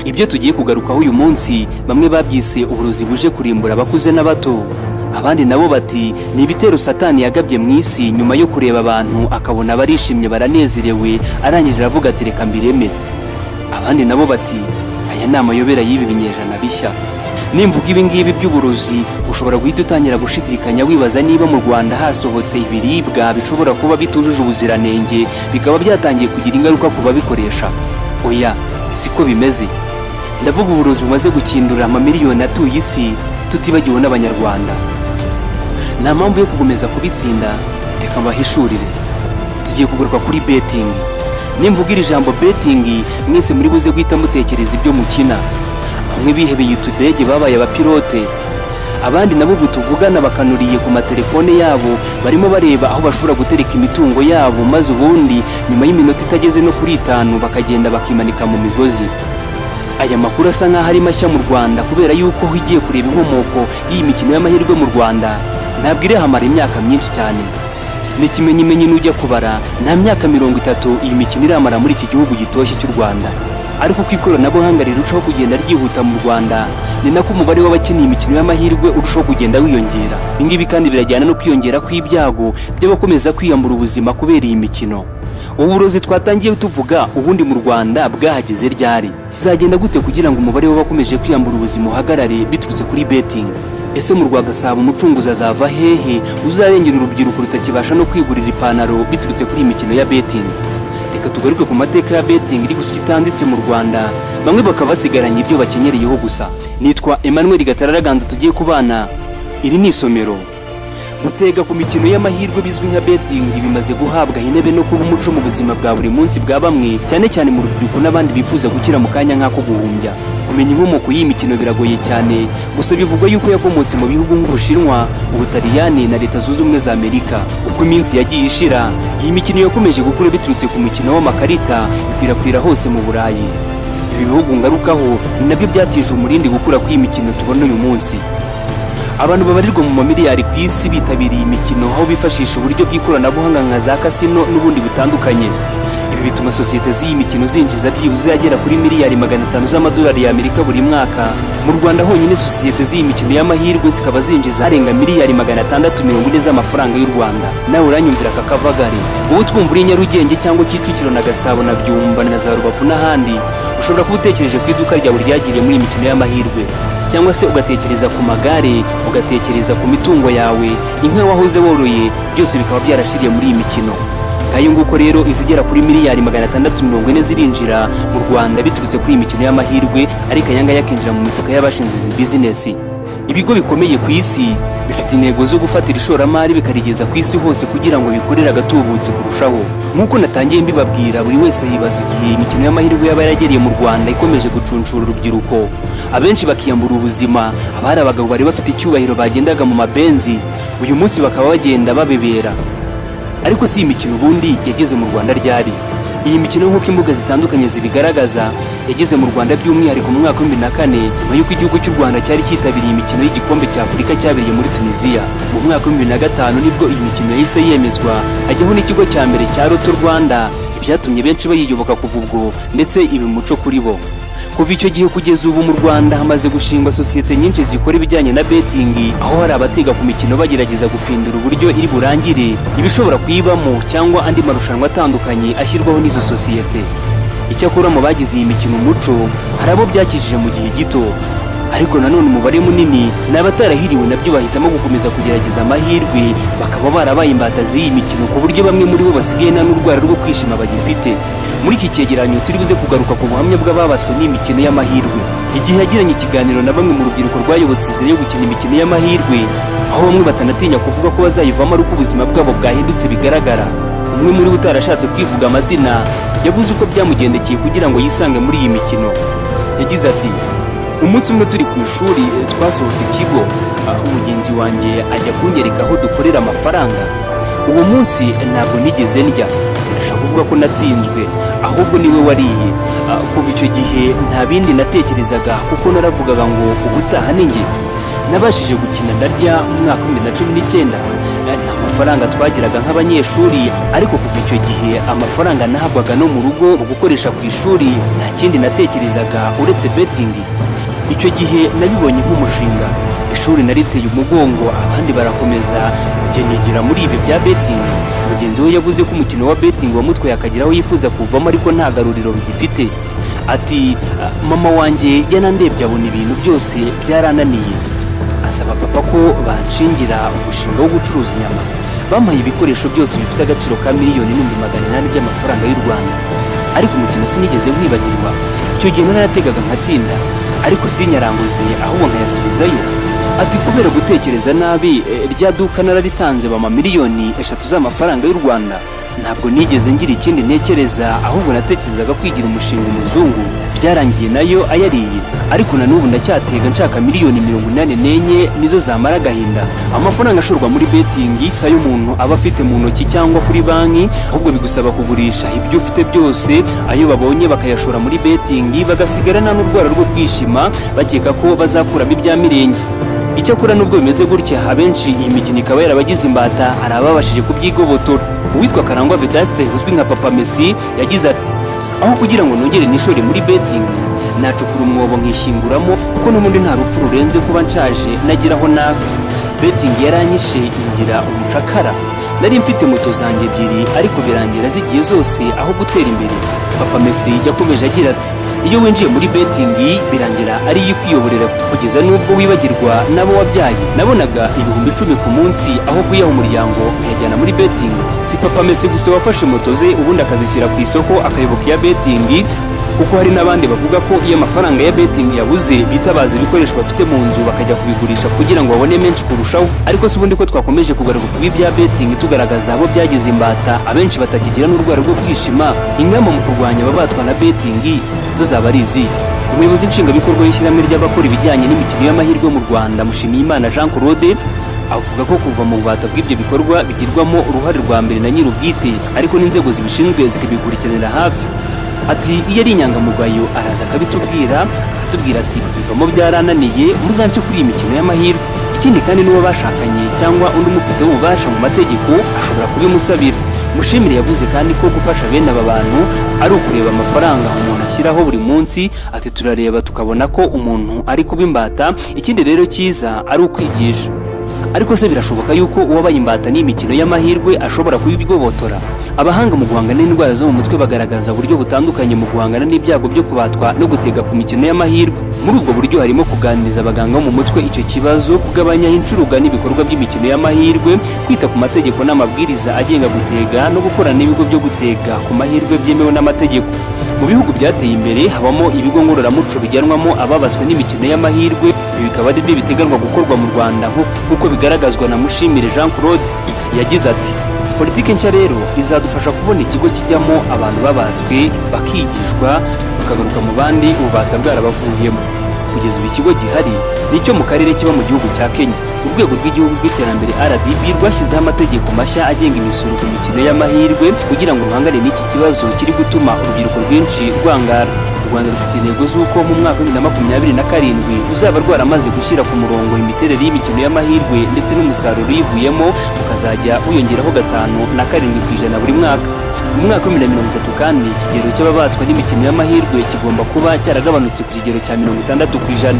Ibyo tugiye kugarukaho uyu munsi bamwe babyise uburozi buje kurimbura abakuze n'abato, abandi nabo bati ni ibitero Satani yagabye mu isi nyuma yo kureba abantu akabona barishimye baranezerewe arangije aravuga ati reka mbireme. Abandi nabo bati aya ni amayobera y'ibi binyejana bishya. Nimvuga ibi ngibi by'uburozi ushobora guhita utangira gushidikanya wibaza niba mu Rwanda hasohotse ibiribwa bishobora kuba bitujuje ubuziranenge bikaba byatangiye kugira ingaruka ku babikoresha. Oya, siko bimeze. Ndavuga uburozi bumaze gukindura amamiliyoni atuye isi tutibagiwe n'Abanyarwanda. Nta mpamvu yo kugomeza kubitsinda, reka mbahishurire. Tugiye kugaruka kuri betting. Nimvuga iri jambo betting mwese muri buze guhita mutekereza ibyo mukina. Bamwe bihebeye utudege babaye abapilote, abandi nabo ubu tuvugana bakanuriye ku matelefone yabo barimo bareba aho bashobora gutereka imitungo yabo, maze ubundi nyuma y'iminota itageze no kuri 5 bakagenda bakimanika mu migozi. Aya makuru asa nk'aho ari mashya mu Rwanda kubera yuko higiye kureba inkomoko y'iyi mikino y'amahirwe mu Rwanda ntabwo irahamara imyaka myinshi cyane. N'ikimenyimenyi n'ujya kubara nta myaka 30 iyi mikino iramara muri iki gihugu gitoshye cy'u Rwanda. Ariko uko ikoranabuhanga rirushaho kugenda ryihuta mu Rwanda ni nako umubare w'abakina imikino y'amahirwe urushaho kugenda wiyongera. Ingibi kandi birajyana no kwiyongera kw'ibyago by'abakomeza kwiyambura ubuzima kubera iyi mikino. Uburozi twatangiye tuvuga ubundi mu Rwanda bwahageze ryari? Zagenda gute kugira ngo umubare w'abakomeje kwiyambura ubuzima uhagarare biturutse kuri betting? Ese mu Rwagasabo umucunguzi azava hehe uzarengera urubyiruko rutakibasha no kwigurira ipantaro biturutse kuri imikino ya betting? Reka tugaruke ku mateka ya betting iri gusa kitanditse mu Rwanda, bamwe bakaba basigaranye ibyo bakenyereyeho gusa. Nitwa Emmanuel Gatararaganza, tugiye kubana. Iri ni isomero. Gutega ku mikino y'amahirwe bizwi nka betting bimaze guhabwa intebe no kuba umuco mu buzima bwa buri munsi bwa bamwe, cyane cyane mu rubyiruko n'abandi bifuza gukira mu kanya nk'ako guhumbya. Kumenya inkomoko y'iyi mikino biragoye cyane, gusa bivugwa yuko yakomotse mu bihugu nk'Ubushinwa, Ubutaliyani na Leta Zunze Ubumwe za Amerika. Uko iminsi yagiye ishira, iyi mikino yakomeje gukura biturutse ku mukino w'amakarita ikwirakwira hose mu Burayi. Ibi bihugu ngarukaho ni nabyo byatije umurindi gukura kw'iyi mikino tubona uyu munsi. Abantu babarirwa mu mamiliyari ku isi bitabiriye imikino aho bifashisha uburyo bw'ikoranabuhanga nka za casino n'ubundi butandukanye. Ibi bituma sosiyete z'iyi mikino zinjiza byibuze yagera kuri miliyari 500 z'amadolari y'Amerika buri mwaka. Mu Rwanda honyine sosiyete z'iyi mikino y'amahirwe zikaba zinjiza arenga miliyari 640 z'amafaranga y'u Rwanda. Nawe uranyumvira aka kavagari. Wowe twumva uri Nyarugenge cyangwa Kicukiro na Gasabo na Byumba na za Rubavu n'ahandi, ushobora kuba utekereje ku iduka ryawe ryagiriye muri iyi mikino y'amahirwe, cyangwa se ugatekereza ku magare, ugatekereza ku mitungo yawe, inka wahoze woroye, byose bikaba byarashiriye muri iyi mikino. Ngayo nguko rero izigera kuri miliyari 640 zirinjira mu Rwanda biturutse kuri iyi mikino y'amahirwe, ariko ayanga yakinjira mu mifuka y'abashinze izi business. Ibigo bikomeye ku isi bifite intego zo gufatira ishoramari bikarigeza ku isi hose kugira ngo bikorere agatubutse kurushaho. Nk'uko natangiye mbibabwira, buri wese yibaza igihe imikino y'amahirwe yaba yaragereye mu Rwanda ikomeje gucuncura urubyiruko. Abenshi bakiyambura ubuzima, abari abagabo bari bafite icyubahiro bagendaga mu mabenzi, uyu munsi bakaba bagenda babebera. Ariko si imikino ubundi yageze mu Rwanda ryari? Iyi mikino nk'uko imbuga zitandukanye zibigaragaza yageze mu Rwanda by'umwihariko mu mwaka wa 2004 nyuma y'uko igihugu cy'u Rwanda cyari cyitabiriye imikino y'igikombe cya Afurika cyabereye muri Tunisia. Mu mwaka wa 2005 nibwo iyi mikino yahise yemezwa, hajyaho n'ikigo cya mbere cya Lotto Rwanda, ibyatumye benshi bayiyoboka kuva ubwo ndetse ibi umuco kuri bo. Kuva icyo gihe kugeza ubu mu Rwanda hamaze gushingwa sosiyete nyinshi zikora ibijyanye na betting, aho hari abatiga ku mikino bagerageza gufindura uburyo iri burangire, ibishobora kuyibamo cyangwa andi marushanwa atandukanye ashyirwaho n'izo sosiyete. Icyakora mu bagize iyi mikino umuco hari abo byakijije mu gihe gito, ariko nanone umubare munini ni abatarahiriwe nabyo bahitamo gukomeza kugerageza amahirwe, bakaba barabaye imbata z'iyi mikino ku buryo bamwe muri bo basigaye nta n'urwara rwo kwishima bagifite. Muri iki cyegeranyo turi buze kugaruka ku buhamya bw'ababaswe n'imikino y'amahirwe. Igihe yagiranye ikiganiro na bamwe mu rubyiruko rwayobotse inzira yo gukina imikino y'amahirwe, aho bamwe batanatinya kuvuga ko bazayivamo ari uko ubuzima bwabo bwahindutse bigaragara. Umwe muri bo utarashatse kwivuga amazina yavuze uko byamugendekeye kugira ngo yisange muri iyi mikino. Yagize ati, umunsi umwe turi ku ishuri twasohotse ikigo, umugenzi wanjye ajya kunyereka aho dukorera amafaranga. Uwo munsi ntabwo nigeze ndya, ndashaka kuvuga ko natsinzwe, ahubwo niwe wariye. Kuva icyo gihe nta bindi natekerezaga kuko naravugaga ngo ubutaha ni njye. Nabashije gukina ndarya mu mwaka wa 2019, nta mafaranga twagiraga nk'abanyeshuri, ariko kuva icyo gihe amafaranga nahabwaga no mu rugo mu gukoresha ku ishuri nta kindi natekerezaga uretse betting. Icyo gihe nabibonye nk'umushinga, ishuri nariteye umugongo abandi barakomeza, njye nigira muri ibi bya betting. Mugenzi we yavuze ko umukino wa betting wamutwaye akagira aho yifuza kuvamo ariko nta garuriro bigifite. Ati mama wanjye yanandebye abona ibintu byose byarananiye, asaba papa ko banshingira umushinga wo gucuruza inyama. Bampaye ibikoresho byose bifite agaciro ka $1,800,000 by'amafaranga y'u Rwanda, ariko umukino sinigeze wibagirwa. Icyo gihe narategaga nkatsinda, ariko sinyaranguze ahubwo nkayasubizayo. Ati kubera gutekereza nabi rya duka nararitanze bama $3,000,000 z'amafaranga y'u Rwanda. Ntabwo nigeze ngira ikindi ntekereza, ahubwo natekerezaga kwigira umushinga umuzungu. Byarangiye nayo ayariye, ariko na n'ubu ndacyatega nshaka $1,084,000 nizo zamara agahinda. Amafaranga ashorwa muri betting isa y'umuntu aba afite mu ntoki cyangwa kuri banki, ahubwo bigusaba kugurisha ibyo ufite byose, ayo babonye bakayashora muri betting, bagasigara nta n'urwara rwo kwishima bakeka ko bazakuramo ibya mirenge. Icyakora nubwo bimeze gutya, abenshi iyi mikino ikaba yarabagize imbata, hari ababashije kubyigobotora. Uwitwa Karangwa Vedaste uzwi nka Papa Messi yagize ati aho kugira ngo nongere nishore muri betting, nacukura umwobo nkishinguramo, kuko n'ubundi nta rupfu rurenze kuba nshaje nagiraho nawe. Betting yaranyishe ingira umucakara. Nari mfite moto zanjye 2 ariko birangira zigiye zose aho gutera imbere. Papa Messi yakomeje agira ati iyo winjiye muri betting birangira ari ikwiyoborera kugeza nubwo wibagirwa nabo wabyaye. Nabonaga $10,000 ku munsi aho kuyaha umuryango yajyana muri betting. Si Papa Messi gusa wafashe moto ze ubundi akazishyira ku isoko akayoboka ya betting, kuko hari n'abandi bavuga ko iyo amafaranga ya betting yabuze bitabaza ibikoresho bafite mu nzu bakajya kubigurisha kugira ngo babone menshi kurushaho. Ariko si ubundi ko twakomeje kugaruka ku bya betting tugaragaza abo byagize imbata, abenshi batakigira n'urwara rwo kwishima. Ingamba mu kurwanya ababatwa na betting zo zaba ari izihe? Umuyobozi nshingwabikorwa w'ishyirahamwe ry'abakora ibijyanye n'imikino y'amahirwe mu Rwanda, Mushimiyimana Jean Claude, avuga ko kuva mu bubata bw'ibyo bikorwa bigirwamo uruhare rwa mbere na nyir'ubwite, ariko n'inzego zibishinzwe zikabikurikiranira hafi. Ati iyo ari inyangamugayo araza akabitubwira, akatubwira ati bivamo byarananiye muzance kuri iyi mikino y'amahirwe. Ikindi kandi n'uwo bashakanye cyangwa undi umufite ububasha mu mategeko ashobora kubimusabira. Mushimire yavuze kandi ko gufasha bene aba bantu ari ukureba amafaranga umuntu ashyiraho buri munsi. Ati turareba tukabona ko umuntu ari kuba imbata, ikindi rero cyiza ari ukwigisha. Ariko se birashoboka yuko uwabaye imbata n'imikino y'amahirwe ashobora kubigobotora? Abahanga mu guhangana n'indwara zo mu mutwe bagaragaza uburyo butandukanye mu guhangana n'ibyago byo kubatwa no gutega ku mikino y'amahirwe. Muri ubwo buryo harimo kuganiriza abaganga bo mu mutwe icyo kibazo, kugabanya incuruga n'ibikorwa by'imikino y'amahirwe, kwita ku mategeko n'amabwiriza agenga gutega no gukorana n'ibigo byo gutega ku mahirwe byemewe n'amategeko. Mu bihugu byateye imbere habamo ibigo ngororamuco bijyanwamo ababaswe n'imikino y'amahirwe. Ibi bikaba ari byo biteganwa gukorwa mu Rwanda nk'uko bigaragazwa na Mushimire Jean Claude. Yagize ati politiki nshya rero izadufasha kubona ikigo kijyamo abantu babaswe bakigishwa bakagaruka mu bandi ububata bwarabavuyemo. Kugeza ubu ikigo gihari nicyo mu karere kiba mu gihugu cya Kenya. Urwego rw'igihugu rw'iterambere RDB rwashyizeho amategeko mashya agenga imisoro ku mikino y'amahirwe kugira ngo ruhangane n'iki kibazo kiri gutuma urubyiruko rwinshi rwangara. U Rwanda rufite intego z'uko mu mwaka wa 2027 ruzaba rwaramaze gushyira ku murongo imiterere y'imikino y'amahirwe ndetse n'umusaruro uyivuyemo ukazajya wiyongeraho 5.7% buri mwaka. Mu mwaka wa 2030 kandi ikigero cy'ababatwa n'imikino y'amahirwe kigomba kuba cyaragabanutse ku kigero cya 60%.